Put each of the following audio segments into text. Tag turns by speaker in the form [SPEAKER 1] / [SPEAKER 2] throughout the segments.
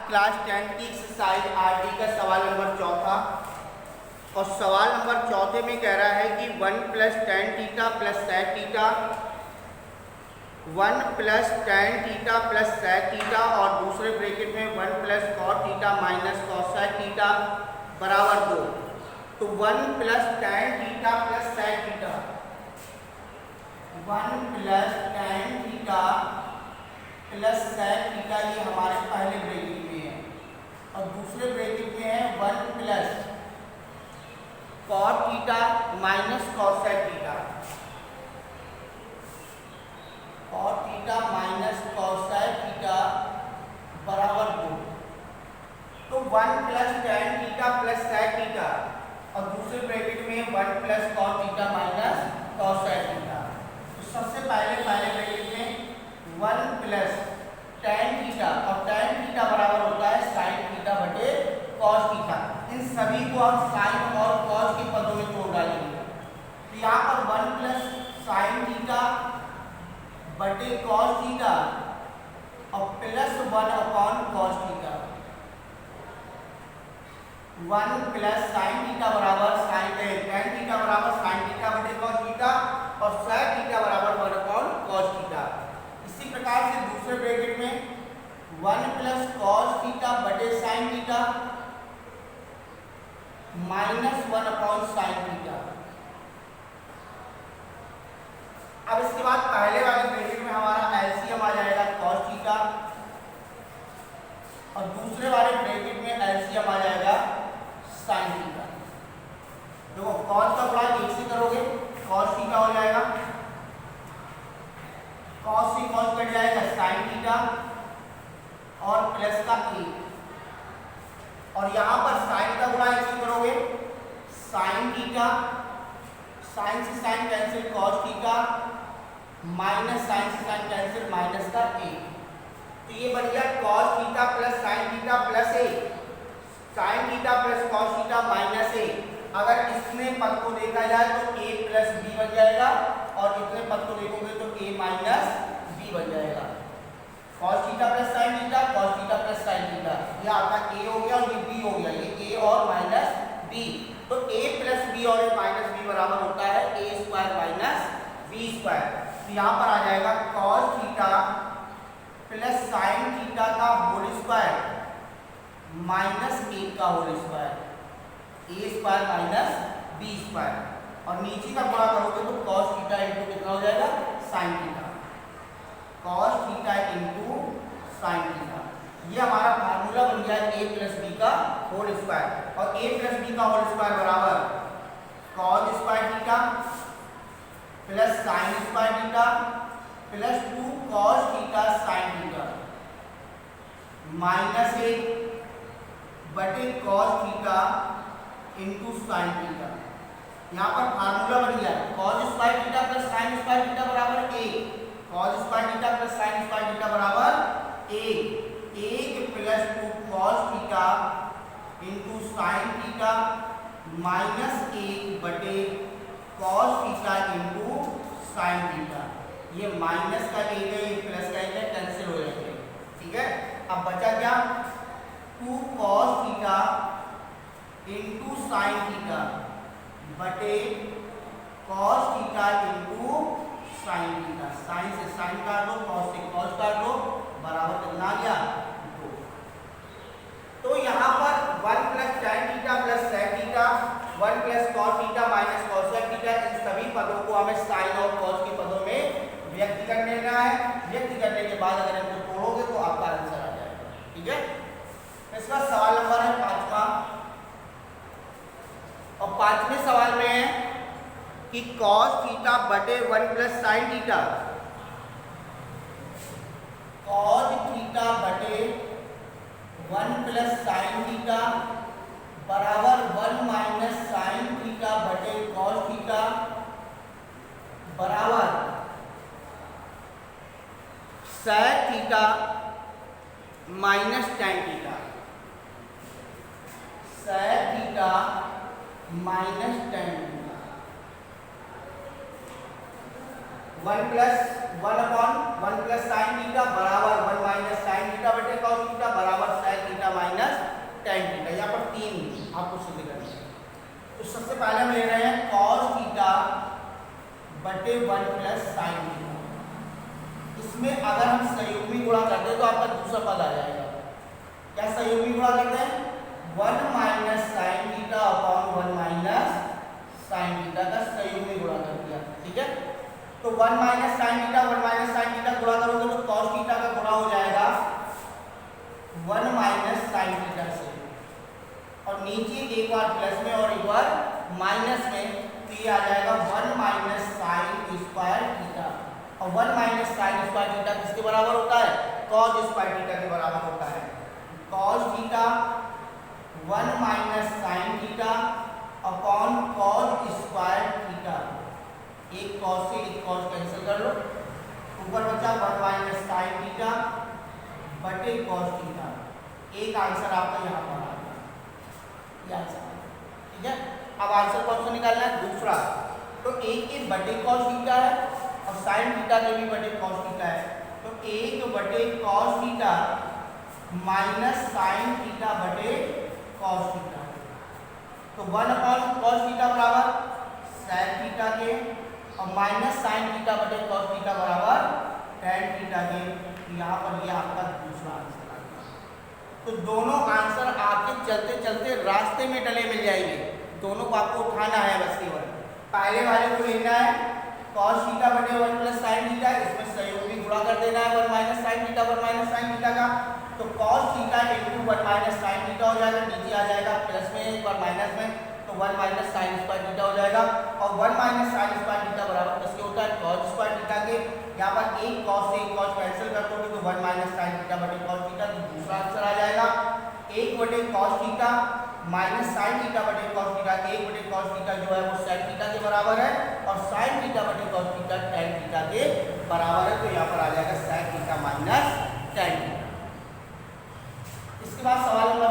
[SPEAKER 1] Class 10 की exercise RD का सवाल नंबर चौथा। और सवाल नंबर चौथे में कह रहा है कि 1 + tan theta + sec theta 1 + tan theta + sec theta और दूसरे ब्रैकेट में 1 + cos theta - cos sec theta बराबर 2। तो 1 + tan theta + sec theta 1 + tan theta + sec theta ये हमारे पहले ब्रैकेट में है और दूसरे ब्रैकेट में है 1 + cos theta - cos sec theta cos theta - cos sec theta बराबर 2। तो 1 + tan थीटा + sec थीटा और दूसरे ब्रैकेट में 1 + cos theta - cos sec theta. तो सबसे पहले ब्रैकेट में 1 + tan थीटा और tan थीटा बराबर होता है sin थीटा बटे cos थीटा। इन सभी को हम sin और cos के पदों में तोड़ डालेंगे। तो यहाँ पर 1 + sin थीटा बटे cos थीटा और +1 cos थीटा। 1 + sin थीटा बराबर tan थीटा बराबर sin थीटा बटे cos थीटा और sec थीटा बराबर 1 cos थीटा। इसी प्रकार से दूसरे ब्रैकेट में 1 + cos थीटा बटे sin थीटा -1 sin थीटा। अब इसके बाद पहले वाले ब्रैकेट में हमारा एलसीएम आ जाएगा cos थीटा और दूसरे वाले ब्रैकेट में एलसीएम आ जाएगा sin थीटा। देखो cos का गुणा 1 से करोगे cos थीटा हो जाएगा, cos से cos कट जाएगा sin थीटा और प्लस का 1 और यहाँ पर sin का गुणा 1 से करोगे sin थीटा, sin से sin cancel cos theta minus sin से sin कैंसिल माइनस का 1। तो ये बन गया cos theta + sin theta + 1 sin theta + cos theta -1। अगर इसमें पद को देखा जाए तो a + b बन जाएगा और इतने पद को देखोगे तो a - b बन जाएगा। cos theta + sin theta cos theta + sin theta ये आपका a हो गया और ये b हो गया, ये a और -b। तो a + b और -b बराबर होता है a² - b²। तो यहाँ पर आ जाएगा cos थीटा + sin थीटा का होल स्क्वायर -1 का होल स्क्वायर a² - b² और नीचे का गुणा करोगे तो cos थीटा इंटू कितना हो जाएगा sin theta, cos theta into sin theta. ये हमारा फार्मूला बन गया a + b का होल स्क्वायर और a + b का होल स्क्वायर बराबर cos² theta + sin² theta + 2 cos theta sin theta -1 बटे cos theta into sin theta. यहाँ पर फार्मूला बन गया cos² थीटा + sin² थीटा बराबर 1, cos² थीटा + sin² थीटा बराबर 1 + 2 cos theta into sin theta -1 बटे cos theta into sin theta. ये minus का 1 है, ये प्लस का 1 है, कैंसिल हो जाएंगे। ठीक है, अब बचा क्या 2 cos theta into sin theta बटे cos theta into sin theta. sin से sin काट दो, cos से cos काट दो, बराबर कितना आ गया 2। तो यहाँ पर 1 + tan theta + sec theta 1 + cos theta - cos sec theta इन सभी पदों को हमें sin और cos के पदों में व्यक्त कर लेना है। व्यक्त करने के बाद अगर इनको तोड़ोगे तो आपका आंसर आ जाएगा। ठीक है, इसका सवाल नंबर है 5वां और 5वें सवाल में है कि cos थीटा बटे 1 + sin थीटा cos थीटा बटे 1 + sin थीटा बराबर 1 - sin थीटा बटे cos थीटा बराबर sec theta - tan theta sec theta - tan theta 1 + sin theta बराबर 1 - sin थीटा बटे cos थीटा बराबर sec थीटा आपको सिद्ध करना है। तो सबसे पहले हम ले रहे हैं cos थीटा बटे 1 प्लस साइन थीटा। इसमें अगर हम संयुग्मी गुणा करते हैं तो आपका दूसरा पद आ जाएगा। क्या संयुग्मी गुणा करते हैं? 1 minus sine theta upon 1 minus sine theta का संयुग्मी गुणा कर दिया। ठीक है, तो 1 minus sine theta 1 minus sine theta गुणा करोगे तो cos थीटा का गुणा हो जाएगा 1 माइनस साइन थीटा से, और नीचे एक बार प्लस में और एक बार माइनस में, तो ये आ जाएगा 1 माइनस साइन स्क्वायर थीटा। और 1 माइनस साइन स्क्वायर थीटा किसके बराबर होता है? cos स्क्वायर थीटा के बराबर होता है। cos theta 1 minus sine theta upon cos square theta. एक cos से एक cos कैंसिल कर लो, ऊपर बचा 1 माइनस साइन थीटा बटे cos थीटा। एक आंसर आपका यहाँ पर आ गया, ये आंसर। ठीक है, अब आंसर कौन सा निकालना है? दूसरा। तो एक के बटे cos थीटा है और साइन थीटा के भी बटे cos थीटा है, तो 1 बटे cos theta minus sine theta बटे cos थीटा। तो 1 अपॉन cos थीटा बराबर sec थीटा के, और माइनस साइन थीटा बटे cos थीटा बराबर tan थीटा के। यहाँ पर ये आपका दूसरा आंसर आ गया। तो दोनों आंसर आपके चलते चलते रास्ते में डले मिल जाएंगे, दोनों को आपको उठाना है बस केवल। पहले वाले को लेना है cos थीटा बटे 1 प्लस साइन थीटा, इसमें संयुग्मी गुणा कर देना है 1 minus sine theta 1 minus sine theta का। तो cos theta into 1 minus sine theta हो जाएगा, नीचे आ जाएगा प्लस में एक बार माइनस में, तो 1 माइनस साइन स्क्वायर थीटा हो जाएगा। और 1 माइनस साइन स्क्वायर थीटा बराबर किसके होता है? cos स्क्वायर थीटा के। यहाँ पर एक cos से एक cos कैंसिल कर दोगे तो 1 माइनस साइन थीटा बटे cos थीटा, तो दूसरा आंसर आ जाएगा 1 बटे cos theta minus sine theta बटे cos थीटा। 1 बटे cos थीटा जो है वो sec थीटा के बराबर है, और साइन थीटा बटे cos थीटा tan थीटा के बराबर है, तो यहाँ पर आ जाएगा sec theta minus tan theta. इसके बाद सवाल नंबर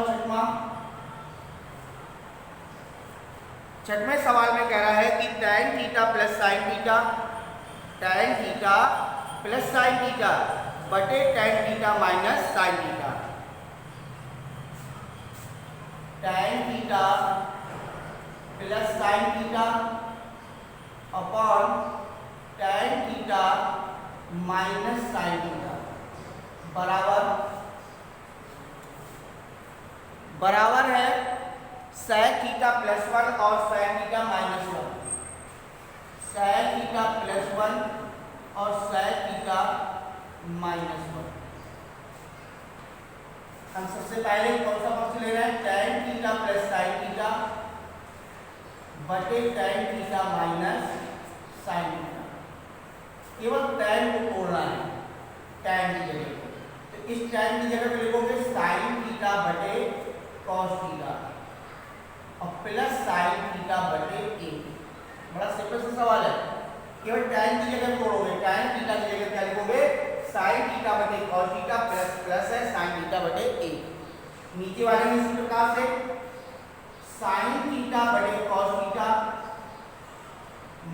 [SPEAKER 1] 6वें सवाल में कह रहा है कि tan theta plus sine theta, tan theta plus sine theta बटे tan theta minus sine theta. tan theta plus sine theta upon tan theta minus sine theta बराबर है sec थीटा प्लस 1 और sec theta minus 1। sec theta plus 1 और sec theta minus 1। हम सबसे पहले कौन सा फंक्शन ले रहे हैं? tan theta plus sine theta बटे tan theta minus sine theta. केवल tan को तोड़ना है, tan की जगह पे, तो इस tan की जगह पे लिखोगे साइन थीटा बटे cos थीटा और प्लस साइन थीटा बटे 1। बड़ा सिंपल सा सवाल है, केवल tan की जगह तोड़ोगे, tan थीटा की जगह क्या लिखोगे? साइन थीटा बटे cos थीटा प्लस है साइन थीटा बटे 1। नीचे वाले में इसी प्रकार से साइन थीटा बटे cos theta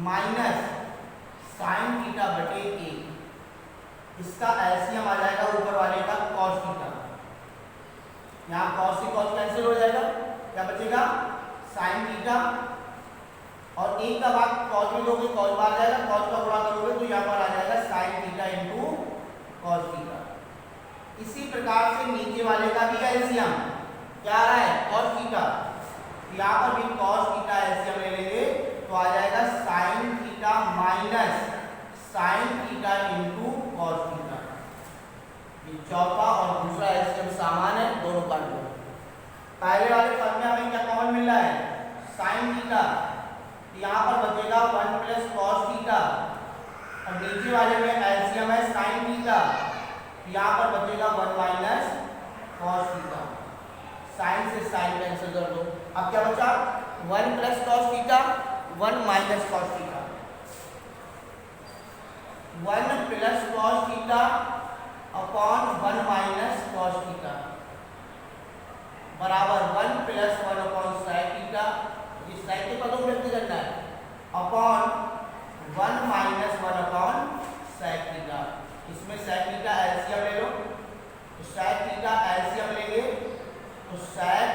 [SPEAKER 1] minus sine theta बटे 1, इसका एलसीएम आ जाएगा ऊपर वाले का cos थीटा। यहाँ cos से cos कैंसिल हो जाएगा, क्या बचेगा? साइन थीटा, और एक का भाग cos में लोगे cos बाहर जाएगा, cos का गुणा करोगे तो यहाँ पर आ जाएगा sign theta into cos theta. इसी प्रकार से नीचे वाले का भी एलसीएम क्या आ रहा है? cos theta. यहाँ पर भी cos थीटा एलसीएम ले लेंगे तो आ जाएगा sign theta minus sign theta into cos theta. ये चौथा और दूसरा एलसीएम समान है, दोनों का लो। पहले वाले पद में हमें क्या कॉमन मिल रहा है? साइन थीटा, यहाँ पर बचेगा 1 प्लस cos थीटा, और नीचे वाले में एलसीएम है साइन थीटा, यहाँ पर बचेगा 1 माइनस cos थीटा। साइन से साइन कैंसिल कर दो, अब क्या बचा? 1 plus cos theta 1 minus cos theta. 1 plus cos theta upon 1 minus cos theta बराबर 1 प्लस 1 अपॉन sec थीटा, इस sec के पदों में व्यक्त करना है, upon 1 minus 1 upon sec theta. इसमें sec थीटा एलसीएम ले लो, तो sec थीटा एलसीएम लेंगे तो sec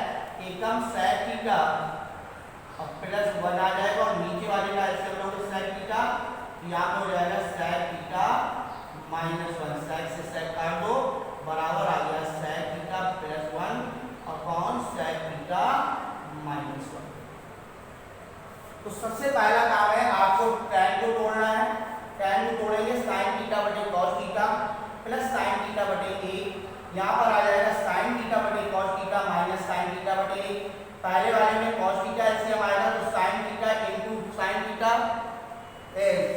[SPEAKER 1] एकम sec थीटा थीटा और प्लस 1 आ जाएगा और नीचे वाले का एलसीएम लोगे sec थीटा, यहाँ पे हो जाएगा sec थीटा माइनस 1, sec से sec काट दो बराबर आ गया sec theta plus 1 upon sec theta minus 1। तो सबसे पहला काम है आपको tan को तोड़ना है। tan को तोड़ेंगे sin थीटा बटे cos theta plus sin theta बटे a, यहाँ पर आ जाएगा sin थीटा बटे cos theta minus sin theta बटे a। पहले वाले में cos थीटा एलसीएम आएगा तो sin theta into sin theta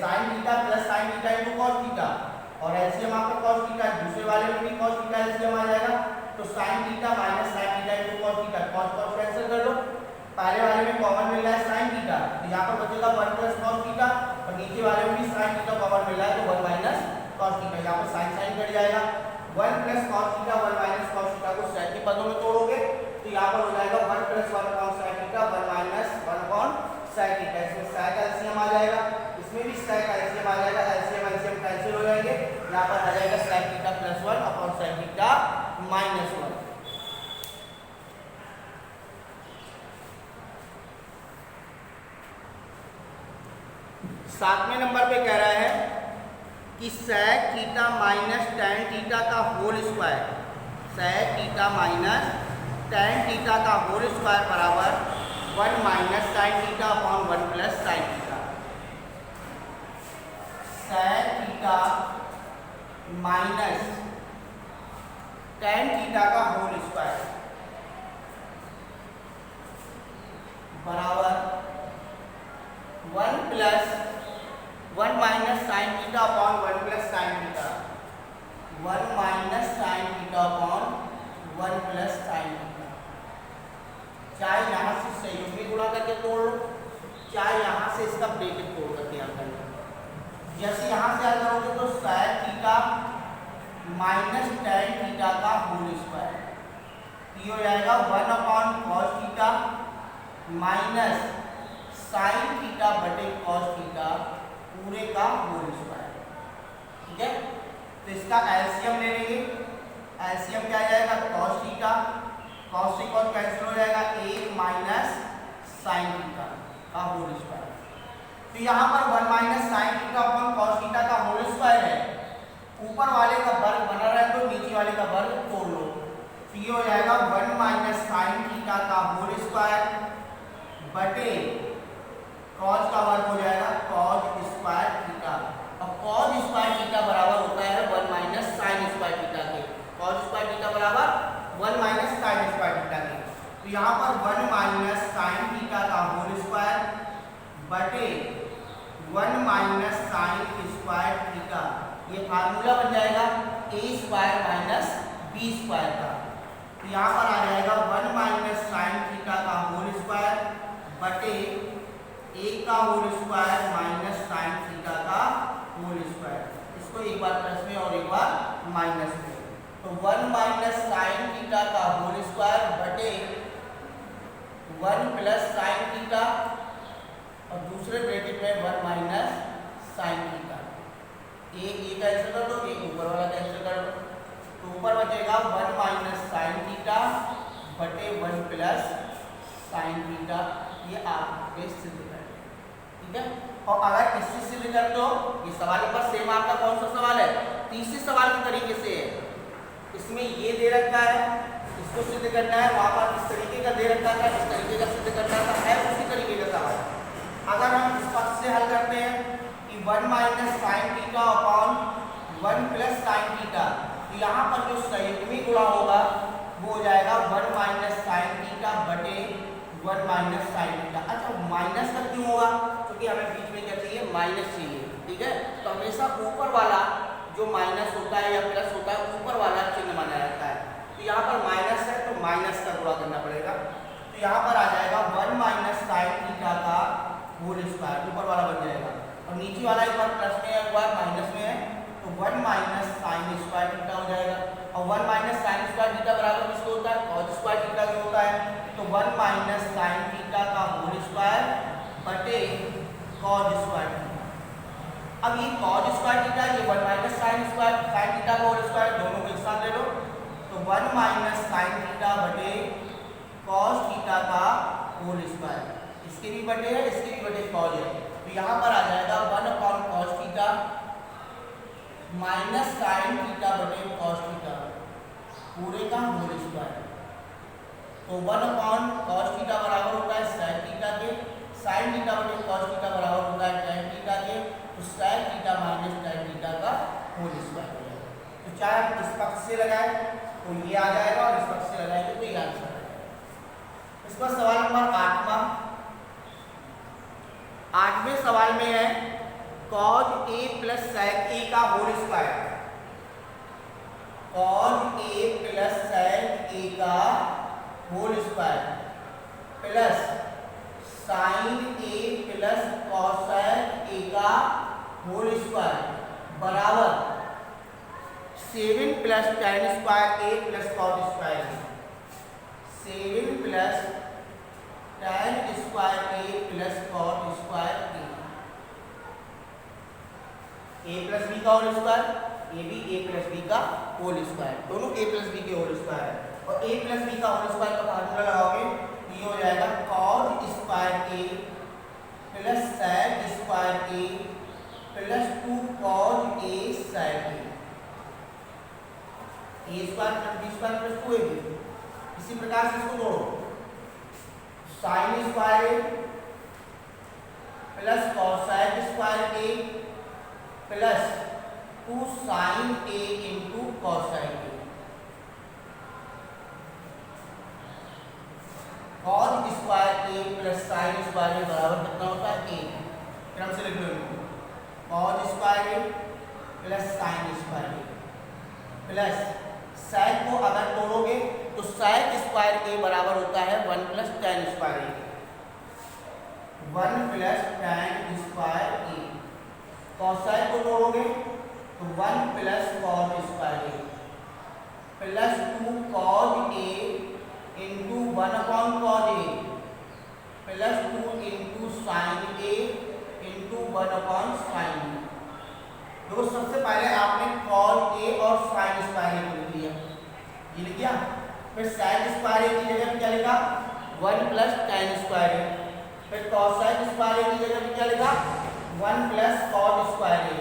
[SPEAKER 1] sin theta plus sin theta into cos theta और एलसीएम आपका cos थीटा, दूसरे वाले में भी cos थीटा एलसीएम आ जाएगा तो sin theta minus sin theta into cos theta, cos cos cancel कर लो। पहले वाले में कॉमन मिल रहा है sin थीटा तो यहाँ पर बचेगा 1 प्लस cos थीटा और नीचे वाले में भी sin थीटा कॉमन मिल रहा है तो 1 माइनस cos थीटा, यहाँ पर sin sin कट जाएगा। 1 plus cos theta 1 minus cos theta को sec के पदों में तोड़ोगे तो यहाँ पर हो जाएगा 1 plus 1 upon sec theta 1 minus 1 upon sec theta. इसमें sec एलसीएम आ जाएगा, इसमें भी sec एलसीएम आ जाएगा, एलसीएम एलसीएम कैंसिल हो जाएंगे, यहाँ पर आ जाएगा sec theta plus 1 upon sec theta minus 1। सातवें नंबर पे कह रहा है कि sec theta minus tan theta का whole square, sec theta minus tan theta का होल स्क्वायर बराबर 1 minus sin theta upon 1 plus sin theta. sec theta minus tan theta का होल स्क्वायर बराबर 1 plus 1 minus sin theta upon 1 plus sin theta, 1 minus sin theta upon 1 plus sin theta. चाहे यहाँ से संयुग्म में गुणा करके तोड़ लो, चाहे यहाँ से इसका ब्रैकेट तोड़ करके यहाँ कर लो। जैसे यहाँ से हल करोगे तो sec theta minus tan theta का होल स्क्वायर, ये हो जाएगा 1 upon cos theta minus sin theta बटे cos थीटा पूरे का होल स्क्वायर। ठीक है, तो इसका एलसीएम ले लेंगे, एलसीएम क्या आ जाएगा cos थीटा, cos से cos कैंसिल हो जाएगा 1 माइनस sin थीटा का होल स्क्वायर। तो यहाँ पर 1 minus sin theta upon cos theta का होल स्क्वायर है, ऊपर वाले का वर्ग बना रहा है तो नीचे वाले का वर्ग तोड़ लो, तो ये हो जाएगा 1 माइनस sin थीटा का होल स्क्वायर बटे cos का वर्ग हो जाएगा cos स्क्वायर थीटा और cos स्क्वायर थीटा बराबर होता है 1 माइनस sin स्क्वायर थीटा के, cos स्क्वायर थीटा बराबर 1 माइनस sin स्क्वायर थीटा के। तो यहाँ पर 1 माइनस sin थीटा का होल स्क्वायर बटे 1 माइनस sin स्क्वायर थीटा, ये फार्मूला बन जाएगा a square minus b square का। तो यहाँ पर आ जाएगा 1 माइनस sin थीटा का होल स्क्वायर बटे 1 का whole square minus sin theta का होल स्क्वायर, इसको एक बार प्लस में और एक बार माइनस में, तो 1 माइनस sin थीटा का होल स्क्वायर बटे 1 प्लस sin थीटा और दूसरे ब्रैकेट में 1 माइनस sin थीटा। ये कैंसिल कर दो, एक ऊपर वाला कैंसिल कर दो, तो ऊपर बचेगा 1 माइनस sin थीटा बटे 1 प्लस sin थीटा। ये आपके सिद्ध कर, ठीक है। और अगर इससे सिद्ध कर दो, ये सवाल नंबर सेम आपका कौन सा सवाल है, तीसरे सवाल के तरीके से है, इसमें ये दे रखा है, इसको सिद्ध करना है, वहां पर इस तरीके का दे रखा था, इस तरीके का सिद्ध करना था, है उसी तरीके का सवाल। अगर हम इस पक्ष से हल करते हैं कि 1 minus sin theta upon 1 plus sin theta, तो यहाँ पर जो संयुग्मी गुणा होगा वो हो जाएगा 1 माइनस sin थीटा बटे 1 माइनस sin थीटा। अच्छा, माइनस का क्यों होगा, क्योंकि हमें बीच में क्या चाहिए, माइनस चाहिए, ठीक है। तो हमेशा ऊपर वाला जो माइनस होता है या प्लस होता है, ऊपर वाला चिन्ह माना जाता है। तो यहाँ पर माइनस है तो माइनस का गुणा करना पड़ेगा, तो यहाँ पर आ जाएगा 1 माइनस sin थीटा का होल स्क्वायर, ऊपर वाला बन जाएगा, और नीचे वाला एक बार प्लस में है, एक बार माइनस में है, तो 1 माइनस sin स्क्वायर थीटा हो जाएगा। और 1 माइनस sin स्क्वायर थीटा बराबर किसको होता है, cos स्क्वायर थीटा जो होता है, तो 1 माइनस sin थीटा का होल स्क्वायर बटे cos स्क्वायर थीटा। अब ये cos स्क्वायर थीटा, ये 1 minus sin square sin theta का होल स्क्वायर, दोनों को एक साथ ले लो, तो 1 माइनस sin थीटा बटे cos थीटा का होल स्क्वायर, इसके भी बटे है इसके भी बटे कॉज है, तो यहाँ पर आ जाएगा 1 cos theta minus sine theta बटे कॉस थीटा पूरे का होल स्क्वायर। तो 1 cos थीटा बराबर होता है साइन थीटा के, साइन थीटा बटे कॉस थीटा बराबर होता है tan थीटा के, तो sign theta minus tan theta का होल स्क्वायर हो जाएगा। तो चाहे आप इस पक्ष से लगाए तो ये आ जाएगा और इस पक्ष से लगाएंगे तो ये आंसर आ जाएगा। इस पर सवाल नंबर 8वां, 8वें सवाल में है cos a plus sec a का whole square, cos a plus sec a का whole square plus sin a plus cosec a का होल स्क्वायर बराबर 7 plus tan square a plus cot square a, 7 plus tan square a plus cot square a plus B का whole square, ये भी a plus B का whole square, दोनों a plus B के whole square है, और a plus B का whole square का फार्मूला लगाओगे तो ये हो जाएगा cos square a plus sec square a plus 2 cos a sec a square plus b square plus 2ab। इसी प्रकार से इसको जोड़ो, sin square a plus cosec square a plus 2 sin a into cosec a, cos square a plus sin square a बराबर कितना होता है a, क्रम से लिख लो इनको, cos square a plus sin square a plus sec को अगर तोड़ोगे तो sec स्क्वायर a बराबर होता है 1 plus tan square a, 1 plus tan square a, cosec को तोड़ोगे तो 1 plus cos square a plus 2 cos a into 1 upon cos a plus 2 into sin a into 1 upon sin a। देखो सबसे पहले आपने cos a और sin स्क्वायर a को लिख लिया, ये लिख दिया, फिर sec स्क्वायर a की जगह पे क्या लिखा 1 प्लस tan स्क्वायर a, फिर cosec स्क्वायर a की जगह पे क्या लिखा 1 प्लस cos स्क्वायर a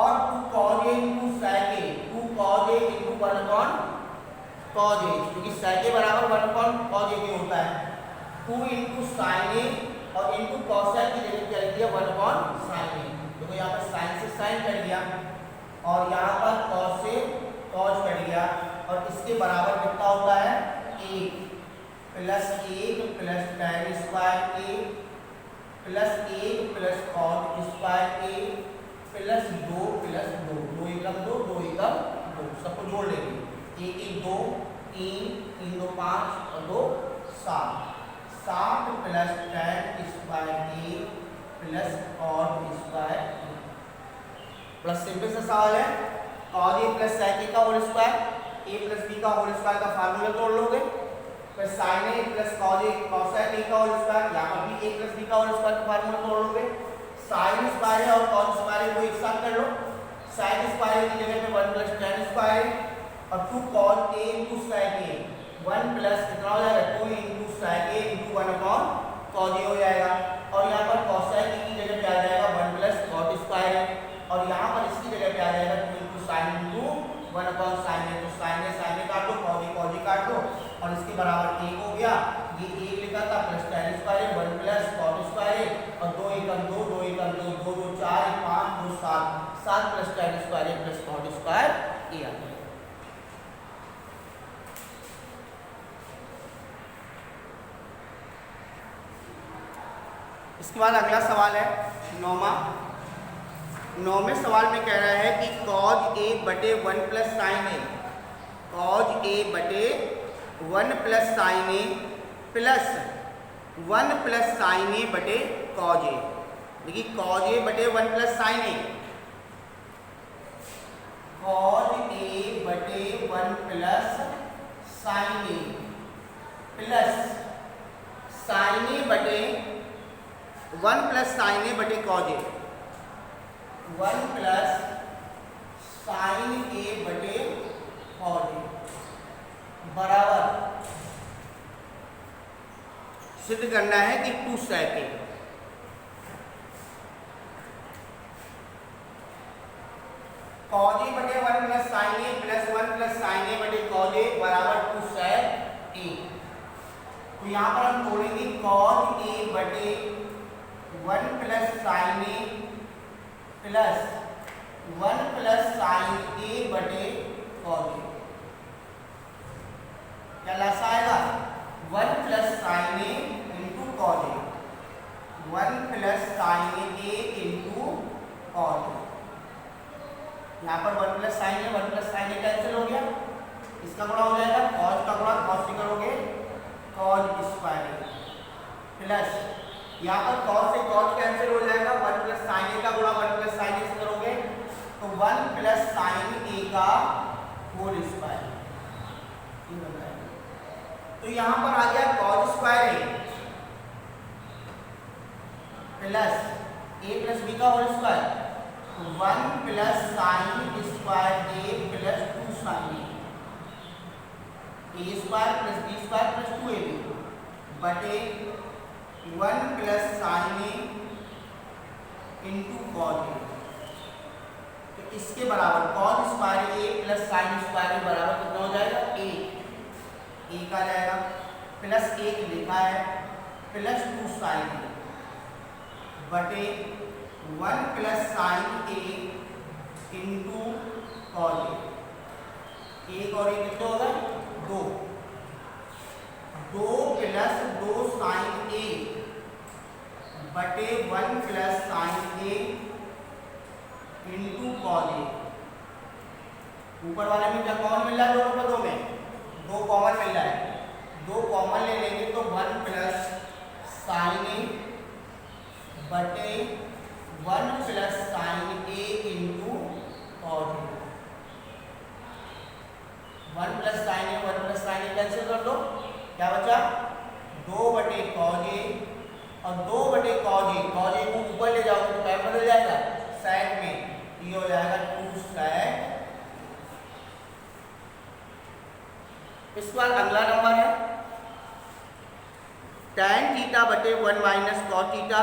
[SPEAKER 1] और 2 cos a into sec a, 2 cos a into 1 upon cos a, क्योंकि sec a बराबर 1 अपॉन cos a के होता है, 2 इंटू sin a और इंटू cosec की जगह क्या लिख दिया 1 अपॉन sin a। देखो यहाँ पर sin से sin कट गया और यहाँ पर cos से cos कट गया, और इसके बराबर कितना होता है 1 plus 1 plus tan square a plus 1 plus cot square a plus 2 plus 2, 2 एकम 2, 2 एकम 2, सबको जोड़ लेंगे, 1 1 2 3 3 2 5 और 2 7, 7 plus tan square a plus cot square a। Plus simple सा सवाल है, cos a plus sec a का whole square, a plus b का whole square का फार्मूला तोड़ लोगे, फिर sin a plus cos a cosec a का होल स्क्वायर, यहाँ पर भी a प्लस b का होल स्क्वायर का फार्मूला तोड़ लोगे, sin स्क्वायर और cos स्क्वायर को एक साथ कर लो, sin स्क्वायर की जगह पे 1 प्लस tan स्क्वायर और 2 cos a into sec a, 1 plus कितना हो जाएगा 2 into sec a into 1 upon cos a हो जाएगा, और यहाँ पर cosec a की जगह पे आ जाएगा 1 प्लस cot स्क्वायर है, और यहाँ पर इसकी जगह पे आ जाएगा 2 into sin into 1 upon sin a, तो sin a काट लो, cos a काट लो, और इसके बराबर 1 हो गया, ये 1 लिखा था plus tan square 1 plus cot square और 2 एकम 2 2 एकम 2 2 2 4 5 2 7, 7 plus tan square plus cot square a आ गया। इसके बाद अगला सवाल है 9वें सवाल में कह रहा है कि cos a बटे 1 plus sin a, cos a बटे 1 plus sin a plus 1 plus sin a बटे cos a। देखिए cos a बटे 1 plus sin a, cos a बटे 1 plus sin a plus sin a बटे 1 प्लस sin a बटे cos a, 1 plus sin a बटे cos a बराबर सिद्ध करना है कि 2 sec a। cos a बटे 1 plus sin a plus 1 plus sin a बटे cos a बराबर 2 sec a। तो यहाँ पर हम बोलेंगे cos a बटे 1 plus sin a plus 1 plus sin a बटे cos a। क्या लासा आएगा 1 plus sin a into cos a, 1 plus sin a into cos a। यहाँ पर 1 plus sin a 1 plus sin a cancel हो गया, इसका गुणा हो जाएगा cos का गुणा cos से करोगे cos स्क्वायर a प्लस यहाँ पर cos से cos कैंसिल हो जाएगा, 1 प्लस sin a का गुणा 1 प्लस sin a से करोगे तो 1 प्लस sin a का होल स्क्वायर। तो यहाँ पर आ गया cos square a plus a plus b का whole square, 1 plus sin square a plus 2 sin a square plus b square plus 2ab बटे 1 plus sin a into cos a। तो इसके बराबर cos square a plus sin square a बराबर कितना हो जाएगा 1 का जाएगा प्लस 1 लिखा है प्लस 2 sin a बटे 1 plus sin a into cos a। 1 और 1 कितना होगा 2, 2 प्लस 2 sin a बटे 1 plus sin a into cos a। ऊपर वाले में क्या कॉमन मिल रहा है, दोनों पदों में 2 कॉमन मिल रहा है, 2 कॉमन ले लेंगे तो 1 प्लस sin a बटे 1 plus sin a into cos a। 1 plus sin a 1 plus sin a cancel कर दो, क्या बचा 2 बटे cos a और 2 बटे cos a को ऊपर ले जाओगे तो क्या बदल जाएगा sec में, ये हो जाएगा 2 sec। इस बार अगला नंबर है tan थीटा बटे 1 minus cos theta.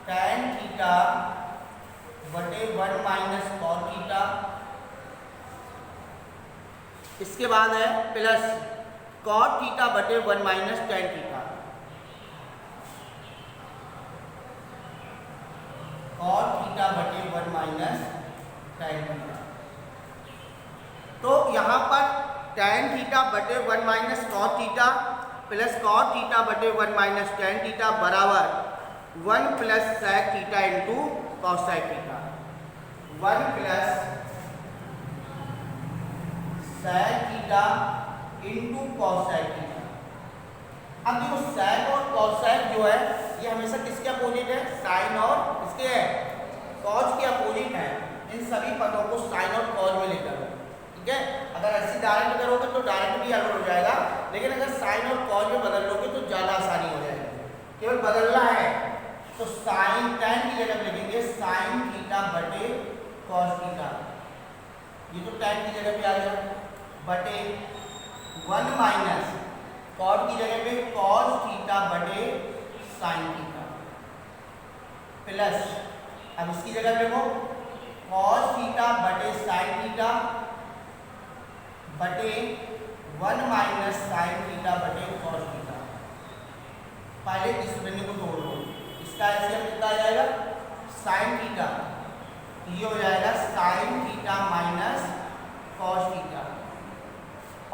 [SPEAKER 1] tan theta बटे 1 माइनस cos थीटा। इसके बाद है प्लस cos थीटा बटे 1 minus tan theta. cos theta बटे 1 माइनस tan थीटा। तो यहाँ पर tan थीटा बटे 1 minus cos theta plus cos theta बटे 1 माइनस tan थीटा बराबर 1 plus sec theta into cos sec theta. 1 plus sec theta into cos sec theta. अब देखो sec और cos sec जो है ये हमेशा किसके अपोजिट है, sin और इसके है cos के अपोजिट है। इन सभी पदों को sin और cos में लेकर, ठीक है। अगर ऐसे डायरेक्ट करोगे तो डायरेक्ट भी अलग हो जाएगा, लेकिन अगर sin और cos में बदल लोगे तो ज़्यादा आसानी हो जाएगी। केवल बदलना है तो sin tan की जगह लिखेंगे sin थीटा बटे cos थीटा, ये तो tan की जगह पे आ गया बटे 1 माइनस cos की जगह पे cos थीटा बटे sin थीटा प्लस अब इसकी जगह देखो cos थीटा बटे sin थीटा बटे 1 माइनस sin थीटा बटे cos थीटा। पहले इस बने को तोड़ दो, इसका एलसीएम कितना आ जाएगा sin थीटा, ये हो जाएगा sin theta minus cos theta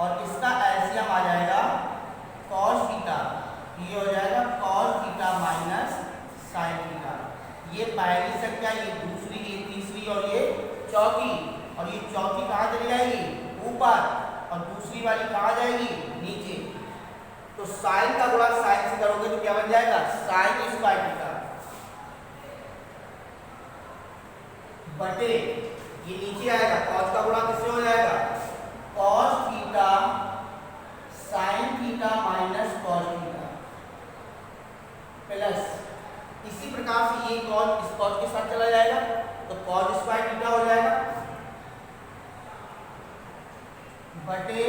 [SPEAKER 1] और इसका एलसीएम आ जाएगा cos थीटा, ये हो जाएगा cos theta minus sin theta. ये पहली संख्या, ये दूसरी, ये तीसरी और ये चौथी, और ये चौथी कहाँ चली जाएगी ऊपर और दूसरी वाली कहाँ जाएगी नीचे। तो साइन का गुणा साइन से करोगे तो क्या बन जाएगा साइन स्क्वायर थीटा बटे ये नीचे आएगा cos का गुणा किससे हो जाएगा cos theta sin theta minus cos theta plus इसी प्रकार से ये cos इस cos के साथ चला जाएगा तो cos स्क्वायर थीटा हो जाएगा बटे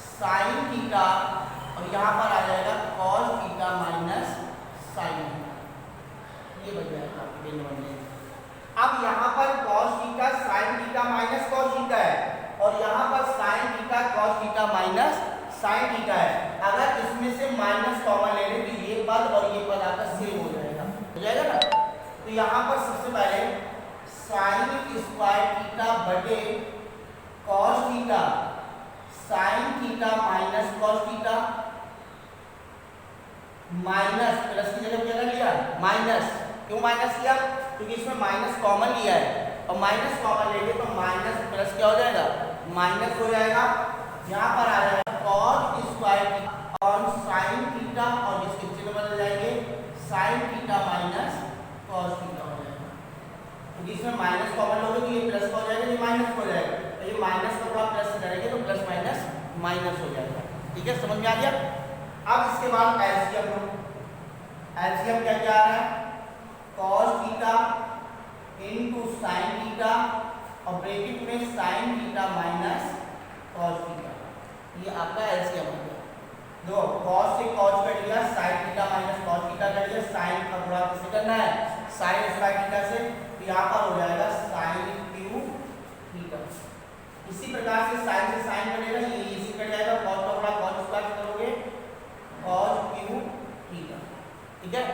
[SPEAKER 1] साइन थीटा और यहाँ पर आ जाएगा cos theta minus sign theta, ये बन जाएगा आपके भिन्न बन जाएगा। अब यहाँ पर cos theta sine theta minus cos theta है और यहाँ पर sine theta cos theta minus sine theta है। अगर इसमें से माइनस कॉमन ले लें तो ये पद और ये पद आपका सेम हो जाएगा ना। तो यहाँ पर सबसे पहले साइन स्क्वायर थीटा बटे cos theta, sign theta minus cos theta, minus plus की जगह क्या लिया माइनस। क्यों माइनस किया? क्योंकि इसमें माइनस कॉमन लिया है और माइनस कॉमन लेंगे तो माइनस प्लस क्या हो जाएगा माइनस हो जाएगा। यहाँ पर आ जाएगा कॉस स्क्वायर थीटा और साइन थीटा और इसके चिन्ह बदल जाएंगे sign theta minus cos theta हो जाएगा। क्योंकि इसमें माइनस कॉमन लोगे तो ये प्लस हो जाएगा, ये माइनस हो जाएगा, तो ये माइनस का थोड़ा प्लस से करेंगे तो प्लस माइनस माइनस हो जाएगा। ठीक है, समझ में आ गया। अब इसके बाद एलसीएम लो। एलसीएम क्या क्या आ रहा है? Cos theta into sine theta और ब्रैकेट में sign theta minus cos theta, ये आपका एलसीएम हो गया। दो कॉस से कॉस कट गया, sign theta minus cos theta cut गया, साइन का गुणा किससे करना है साइन स्क्वायर थीटा से, तो यहाँ पर हो जाएगा साइन क्यूब थीटा। इसी प्रकार से साइन से साइन कटेगा, ये इसी कट जाएगा, कॉस का गुणा कॉस स्क्वायर करोगे कॉस क्यूब थीटा। ठीक है,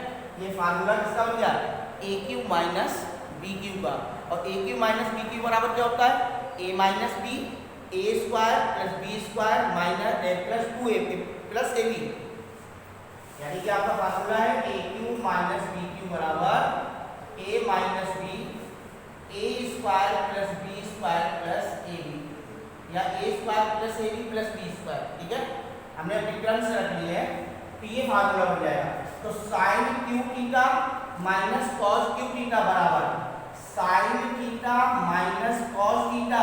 [SPEAKER 1] ये फार्मूला किसका बन गया A cube minus B cube का, और A cube minus B cube बराबर क्या होता है A minus B, A square plus B square minus A plus 2a plus A B, यानी कि आपका फार्मूला है A cube minus B cube बराबर A minus B A square plus B square plus A B, या A square plus A B plus B square. ठीक है, हमने difference रख लिए है तो ये फार्मूला बन जाएगा। तो sine cube theta minus cos cube theta बराबर sine theta minus cos theta,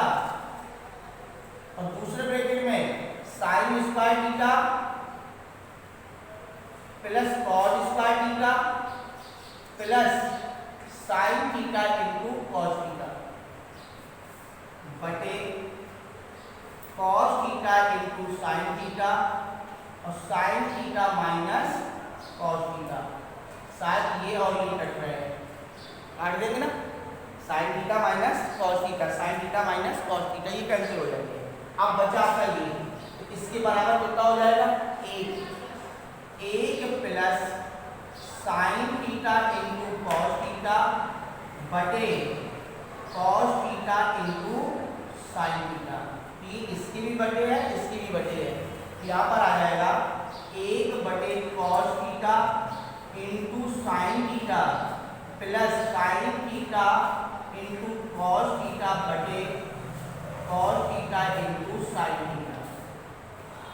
[SPEAKER 1] और दूसरे ब्रैकेट में sine square theta plus cos square theta plus sine theta into cos theta बटे cos theta into sine theta और sine theta minus cos theta. शायद ये और ये कट रहे हैं, काट देंगे ना, sign theta minus cos theta, sign theta minus cos theta, ये कैंसिल हो जाएंगे। अब बचा आपका ये, तो इसके बराबर कितना हो जाएगा एक plus sine theta into cos theta बटे cos theta into sine theta. ये इसकी भी बटे है, इसकी भी बटे है, यहाँ पर आ जाएगा एक बटे cos theta into sine theta plus sine theta into cos theta बटे cos theta into sine theta.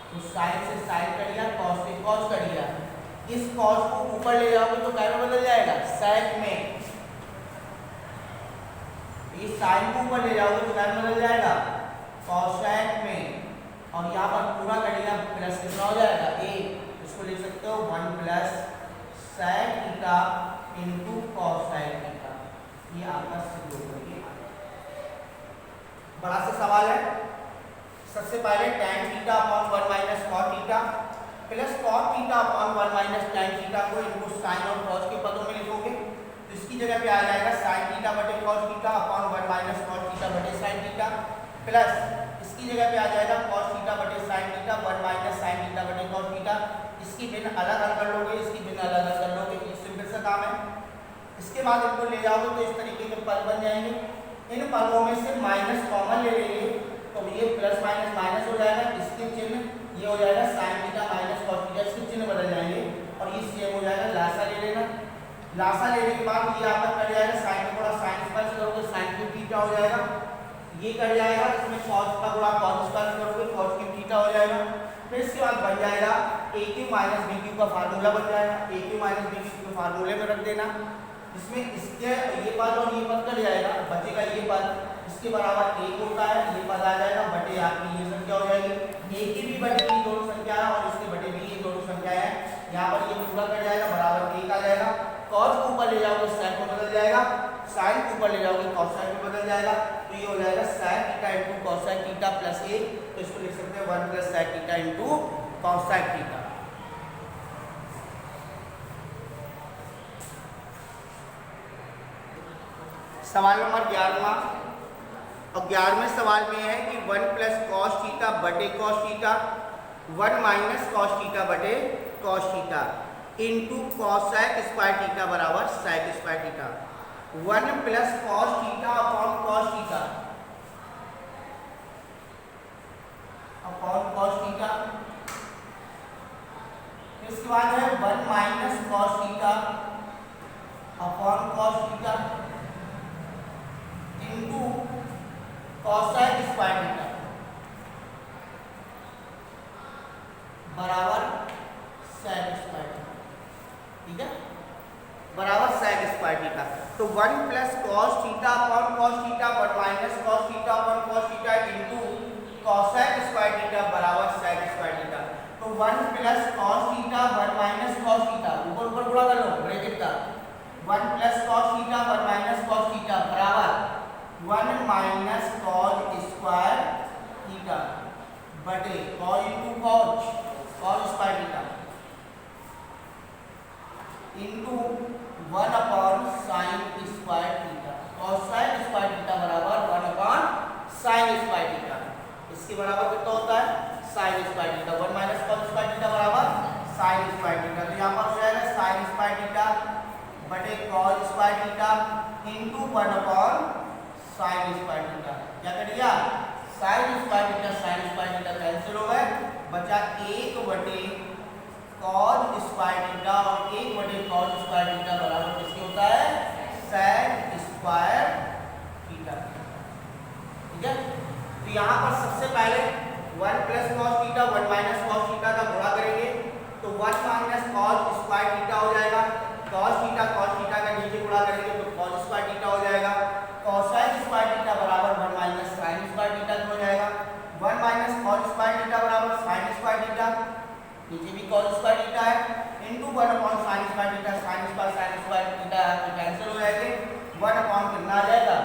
[SPEAKER 1] तो साइन से साइन कर दिया, कॉस से कॉस कर दिया, इस कॉस को ऊपर ले जाओगे तो क्या में बदल जाएगा सेक में, इस साइन को ऊपर ले जाओगे तो क्या में बदल जाएगा कॉसेक में, और यहाँ पर पूरा कर दिया प्लस कितना हो जाएगा ए, इसको लिख सकते हो 1 plus sec theta into cosec theta. ये आपका सिद्ध हो गया। बड़ा सा सवाल है, सबसे पहले tan theta upon 1 minus cot theta plus cot theta upon 1 minus tan theta को इनको साइन और कॉस के पदों में लिखोगे तो इसकी जगह पे आ जाएगा sin थीटा बटे cos theta upon 1 minus cos theta बटे sin थीटा प्लस इसकी जगह पे आ जाएगा cos थीटा बटे sin theta 1 minus sin theta बटे cos थीटा। इसकी भिन्न अलग अलग कर लोगे, इसकी भिन्न अलग अलग कर लोगे, ये सिंपल सा काम है। इसके बाद इनको ले जाओगे तो इस तरीके के पद बन जाएंगे। इन पदों में से माइनस कॉमन ले लेंगे तो ये प्लस माइनस माइनस हो जाएगा, इसके चिन्ह ये हो जाएगा sin theta minus cos theta, इसके चिन्ह बदल जाएंगे और ये सेम हो जाएगा। लासा ले लेना, लासा लेने के बाद ये आपका कट जाएगा, sin को थोड़ा sin स्क्वायर से करोगे sin क्यूब थीटा हो जाएगा, ये कट जाएगा, इसमें cos का गुणा cos स्क्वायर से करोगे cos क्यूब थीटा हो जाएगा। फिर इसके बाद बन जाएगा a cube minus b cube का फार्मूला बन जाएगा, a cube minus b cube को फार्मूले में रख देना, इसमें इसके ये पद और ये पद कट जाएगा, बचेगा ये पद, इसके बराबर एक होता है, ये पद आ जाएगा बटे आपकी ये संख्या हो जाएगी, a की भी बटे की दोनों संख्या है और इसके बटे भी ये दोनों संख्या है। यहाँ पर ये पूरा कट जाएगा, बराबर एक आ जाएगा, cos को ऊपर ले जाओगे sin को बदल जाएगा, sin को ऊपर ले जाओगे cos sin को बदल जाएगा। तो तो ये हो जाएगा sec theta into cosec theta plus A, तो इसको लिख सकते हैं 1 plus sec theta into cosec theta. सवाल नंबर 11वां, और 11वें सवाल में है कि 1 प्लस कॉस थीटा बटे cos theta 1 minus cos theta बटे cos theta into cosec square theta बराबर sec square theta. 1 plus cos theta upon cos theta upon cos theta, इसके बाद है 1 minus cos theta upon cos theta into cosec square theta बराबर sec square theta. ठीक है, बराबर sec square theta. तो 1 plus cos theta upon cos theta 1 minus cos theta upon cos theta into cosec square theta बराबर sec square theta. तो 1 plus cos theta 1 minus cos theta, ऊपर ऊपर गुणा कर लो ब्रैकेट का, 1 plus cos theta 1 minus cos theta बराबर 1 minus cos square theta बटे cos into cos cos square theta into 1 upon sine square theta. Cosec square theta बराबर 1 upon sine square theta. इसके बराबर कितना होता है sign square theta, 1 minus cos square theta बराबर sign square theta. तो यहाँ पर हो जाएगा साइन स्क्वायर थीटा बटे cos square theta into 1 upon sine square theta. क्या कर दिया, साइन स्क्वायर थीटा कैंसिल हो गए, बचा 1 बटे कॉस स्क्वायर थीटा और 1 बटे कॉस स्क्वायर थीटा बराबर किसके होता है सेक स्क्वायर थीटा। ठीक है, तो यहाँ पर सबसे पहले 1 plus cos theta 1 minus cos theta का गुणा करेंगे तो 1 माइनस कॉस स्क्वायर थीटा हो जाएगा, कॉस थीटा का नीचे गुणा करेंगे तो कॉस स्क्वायर थीटा हो जाएगा, कॉसेक स्क्वायर थीटा बराबर 1 माइनस साइन स्क्वायर थीटा हो जाएगा, 1 माइनस कॉस स्क्वायर थीटा बराबर साइन स्क्वायर थीटा, नीचे भी कॉस स्क्वायर थीटा है into 1 upon sine square theta, sign square theta cancel हो जाएंगे, 1 अपॉन कितना आ जाएगा